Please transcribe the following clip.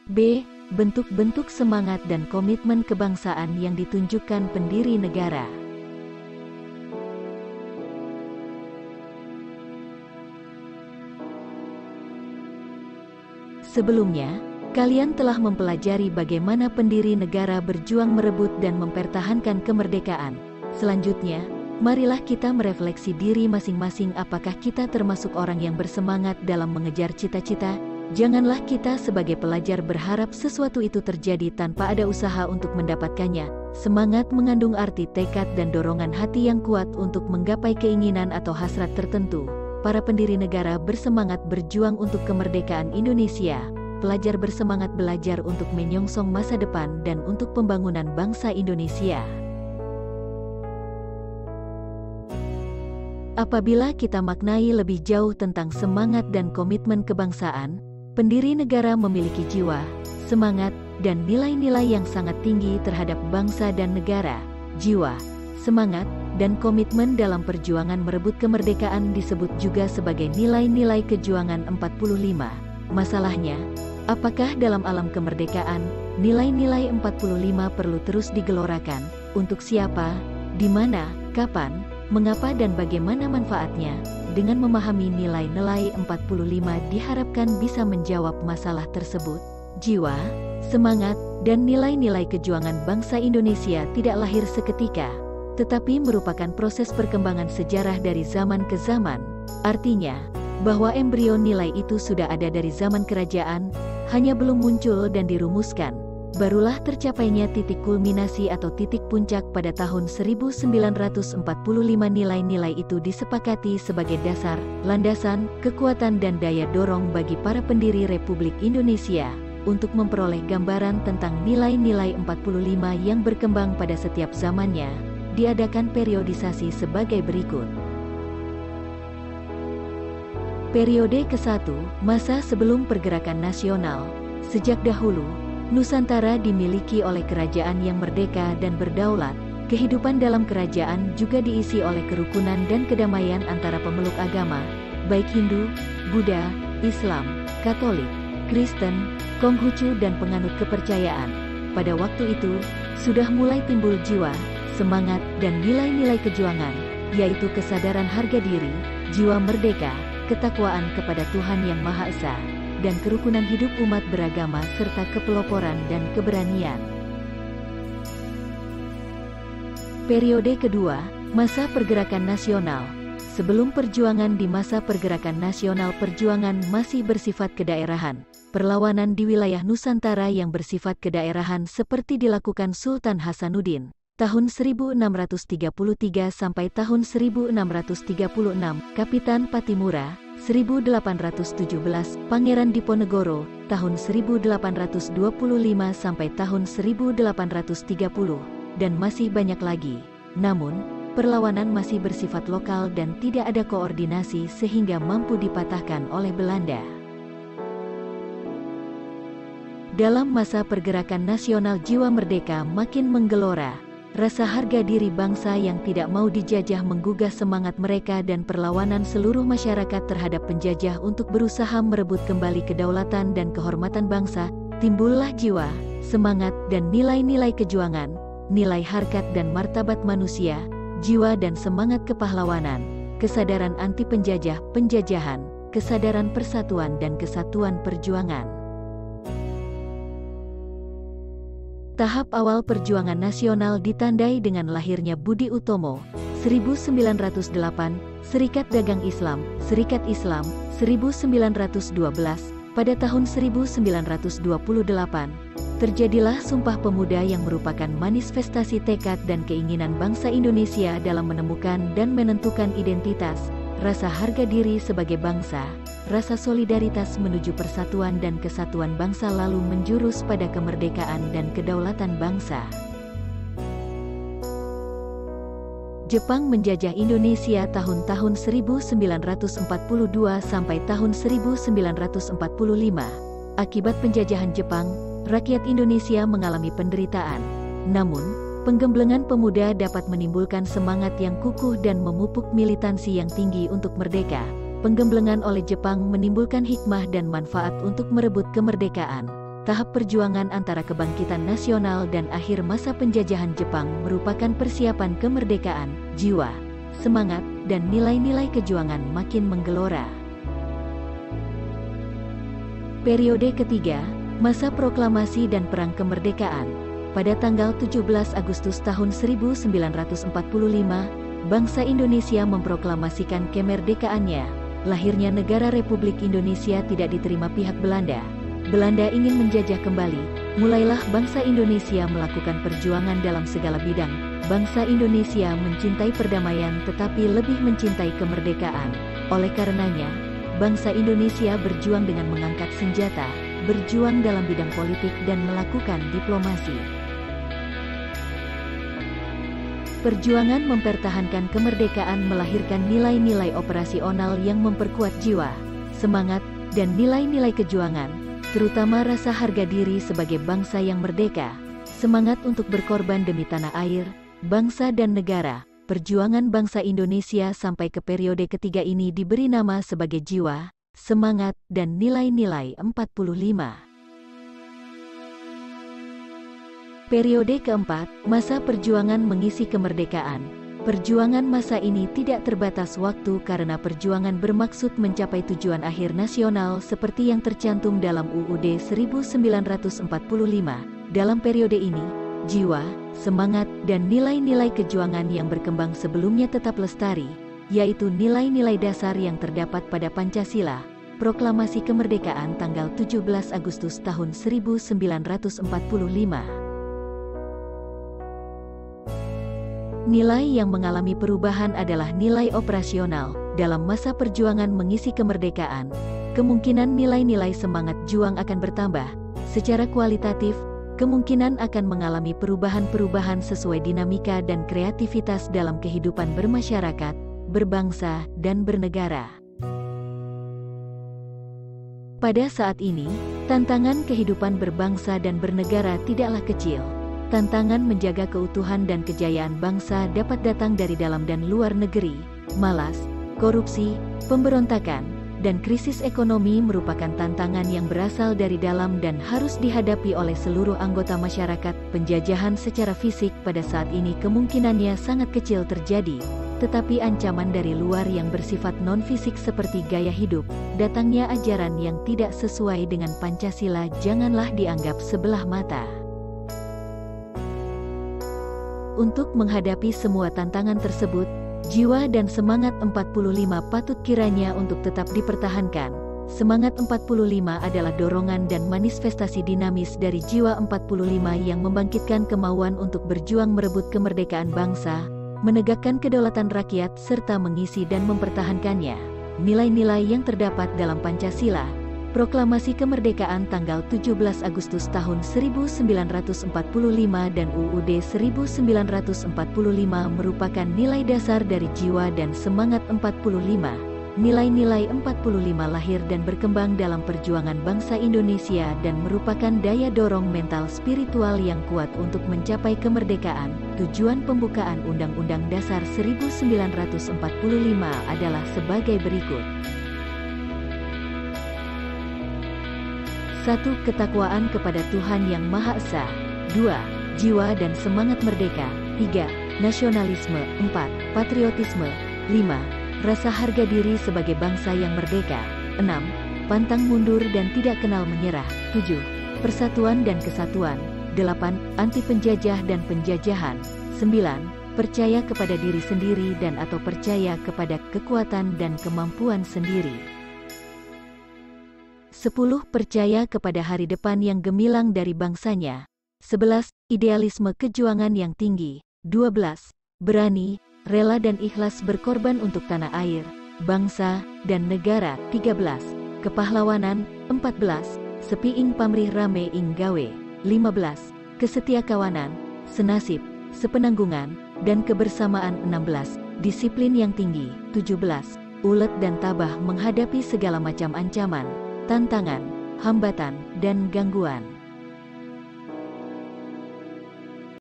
B. Bentuk-bentuk semangat dan komitmen kebangsaan yang ditunjukkan pendiri negara. Sebelumnya, kalian telah mempelajari bagaimana pendiri negara berjuang merebut dan mempertahankan kemerdekaan. Selanjutnya, marilah kita merefleksi diri masing-masing, apakah kita termasuk orang yang bersemangat dalam mengejar cita-cita. Janganlah kita sebagai pelajar berharap sesuatu itu terjadi tanpa ada usaha untuk mendapatkannya. Semangat mengandung arti tekad dan dorongan hati yang kuat untuk menggapai keinginan atau hasrat tertentu. Para pendiri negara bersemangat berjuang untuk kemerdekaan Indonesia. Pelajar bersemangat belajar untuk menyongsong masa depan dan untuk pembangunan bangsa Indonesia. Apabila kita maknai lebih jauh tentang semangat dan komitmen kebangsaan, pendiri negara memiliki jiwa, semangat, dan nilai-nilai yang sangat tinggi terhadap bangsa dan negara. Jiwa, semangat, dan komitmen dalam perjuangan merebut kemerdekaan disebut juga sebagai nilai-nilai kejuangan 45. Masalahnya, apakah dalam alam kemerdekaan, nilai-nilai 45 perlu terus digelorakan? Untuk siapa, di mana, kapan, mengapa dan bagaimana manfaatnya? Dengan memahami nilai-nilai 45 diharapkan bisa menjawab masalah tersebut. Jiwa, semangat, dan nilai-nilai kejuangan bangsa Indonesia tidak lahir seketika, tetapi merupakan proses perkembangan sejarah dari zaman ke zaman. Artinya, bahwa embrio nilai itu sudah ada dari zaman kerajaan, hanya belum muncul dan dirumuskan. Barulah tercapainya titik kulminasi atau titik puncak pada tahun 1945. Nilai-nilai itu disepakati sebagai dasar, landasan, kekuatan dan daya dorong bagi para pendiri Republik Indonesia untuk memperoleh gambaran tentang nilai-nilai 45 yang berkembang pada setiap zamannya. Diadakan periodisasi sebagai berikut. Periode ke-1, masa sebelum pergerakan nasional. Sejak dahulu, Nusantara dimiliki oleh kerajaan yang merdeka dan berdaulat. Kehidupan dalam kerajaan juga diisi oleh kerukunan dan kedamaian antara pemeluk agama, baik Hindu, Buddha, Islam, Katolik, Kristen, Konghucu dan penganut kepercayaan. Pada waktu itu, sudah mulai timbul jiwa, semangat dan nilai-nilai kejuangan, yaitu kesadaran harga diri, jiwa merdeka, ketakwaan kepada Tuhan Yang Maha Esa, dan kerukunan hidup umat beragama serta kepeloporan dan keberanian. Periode kedua, masa pergerakan nasional. Sebelum perjuangan di masa pergerakan nasional, perjuangan masih bersifat kedaerahan. Perlawanan di wilayah Nusantara yang bersifat kedaerahan seperti dilakukan Sultan Hasanuddin tahun 1633 sampai tahun 1636, Kapitan Patimura 1817, Pangeran Diponegoro, tahun 1825 sampai tahun 1830, dan masih banyak lagi. Namun, perlawanan masih bersifat lokal dan tidak ada koordinasi sehingga mampu dipatahkan oleh Belanda. Dalam masa pergerakan nasional, jiwa merdeka makin menggelora. Rasa harga diri bangsa yang tidak mau dijajah menggugah semangat mereka dan perlawanan seluruh masyarakat terhadap penjajah untuk berusaha merebut kembali kedaulatan dan kehormatan bangsa. Timbullah jiwa, semangat dan nilai-nilai kejuangan, nilai harkat dan martabat manusia, jiwa dan semangat kepahlawanan, kesadaran anti penjajah, penjajahan, kesadaran persatuan dan kesatuan perjuangan. Tahap awal perjuangan nasional ditandai dengan lahirnya Budi Utomo, 1908, Serikat Dagang Islam, Serikat Islam, 1912, pada tahun 1928, terjadilah Sumpah Pemuda yang merupakan manifestasi tekad dan keinginan bangsa Indonesia dalam menemukan dan menentukan identitas, rasa harga diri sebagai bangsa, rasa solidaritas menuju persatuan dan kesatuan bangsa lalu menjurus pada kemerdekaan dan kedaulatan bangsa. Jepang menjajah Indonesia tahun-tahun 1942 sampai tahun 1945. Akibat penjajahan Jepang, rakyat Indonesia mengalami penderitaan. Namun, penggemblengan pemuda dapat menimbulkan semangat yang kukuh dan memupuk militansi yang tinggi untuk merdeka. Penggemblengan oleh Jepang menimbulkan hikmah dan manfaat untuk merebut kemerdekaan. tahap perjuangan antara kebangkitan nasional dan akhir masa penjajahan Jepang merupakan persiapan kemerdekaan, jiwa, semangat, dan nilai-nilai kejuangan makin menggelora. Periode ketiga, masa proklamasi dan perang kemerdekaan. Pada tanggal 17 Agustus tahun 1945, bangsa Indonesia memproklamasikan kemerdekaannya. Lahirnya negara Republik Indonesia tidak diterima pihak Belanda. Belanda ingin menjajah kembali. Mulailah bangsa Indonesia melakukan perjuangan dalam segala bidang. Bangsa Indonesia mencintai perdamaian tetapi lebih mencintai kemerdekaan. Oleh karenanya, bangsa Indonesia berjuang dengan mengangkat senjata, berjuang dalam bidang politik dan melakukan diplomasi. Perjuangan mempertahankan kemerdekaan melahirkan nilai-nilai operasional yang memperkuat jiwa, semangat, dan nilai-nilai kejuangan, terutama rasa harga diri sebagai bangsa yang merdeka, semangat untuk berkorban demi tanah air, bangsa dan negara. Perjuangan bangsa Indonesia sampai ke periode ketiga ini diberi nama sebagai jiwa, semangat, dan nilai-nilai 45. Periode keempat, masa perjuangan mengisi kemerdekaan. Perjuangan masa ini tidak terbatas waktu karena perjuangan bermaksud mencapai tujuan akhir nasional seperti yang tercantum dalam UUD 1945. Dalam periode ini, jiwa, semangat, dan nilai-nilai kejuangan yang berkembang sebelumnya tetap lestari, yaitu nilai-nilai dasar yang terdapat pada Pancasila, Proklamasi Kemerdekaan tanggal 17 Agustus tahun 1945. Nilai yang mengalami perubahan adalah nilai operasional. Dalam masa perjuangan mengisi kemerdekaan, kemungkinan nilai-nilai semangat juang akan bertambah. Secara kualitatif, kemungkinan akan mengalami perubahan-perubahan sesuai dinamika dan kreativitas dalam kehidupan bermasyarakat, berbangsa, dan bernegara. Pada saat ini, tantangan kehidupan berbangsa dan bernegara tidaklah kecil. Tantangan menjaga keutuhan dan kejayaan bangsa dapat datang dari dalam dan luar negeri. Malas, korupsi, pemberontakan, dan krisis ekonomi merupakan tantangan yang berasal dari dalam dan harus dihadapi oleh seluruh anggota masyarakat. Penjajahan secara fisik pada saat ini kemungkinannya sangat kecil terjadi, tetapi ancaman dari luar yang bersifat non-fisik seperti gaya hidup, datangnya ajaran yang tidak sesuai dengan Pancasila janganlah dianggap sebelah mata. Untuk menghadapi semua tantangan tersebut, jiwa dan semangat 45 patut kiranya untuk tetap dipertahankan. Semangat 45 adalah dorongan dan manifestasi dinamis dari jiwa 45 yang membangkitkan kemauan untuk berjuang merebut kemerdekaan bangsa, menegakkan kedaulatan rakyat serta mengisi dan mempertahankannya. Nilai-nilai yang terdapat dalam Pancasila, Proklamasi Kemerdekaan tanggal 17 Agustus tahun 1945 dan UUD 1945 merupakan nilai dasar dari jiwa dan semangat 45. Nilai-nilai 45 lahir dan berkembang dalam perjuangan bangsa Indonesia dan merupakan daya dorong mental spiritual yang kuat untuk mencapai kemerdekaan. Tujuan pembukaan Undang-Undang Dasar 1945 adalah sebagai berikut. 1. Ketakwaan kepada Tuhan Yang Maha Esa. 2. Jiwa dan semangat merdeka. 3. Nasionalisme. 4. Patriotisme. 5. Rasa harga diri sebagai bangsa yang merdeka. 6. Pantang mundur dan tidak kenal menyerah. 7. Persatuan dan kesatuan. 8. Anti penjajah dan penjajahan. 9. Percaya kepada diri sendiri dan atau percaya kepada kekuatan dan kemampuan sendiri. 10. Percaya kepada hari depan yang gemilang dari bangsanya. 11. Idealisme kejuangan yang tinggi. 12. Berani, rela dan ikhlas berkorban untuk tanah air, bangsa, dan negara. 13. Kepahlawanan. 14. Sepi ing pamrih rame ing gawe. 15. Kesetiakawanan, senasib, sepenanggungan, dan kebersamaan. 16. Disiplin yang tinggi. 17. Ulet dan tabah menghadapi segala macam ancaman, tantangan, hambatan, dan gangguan.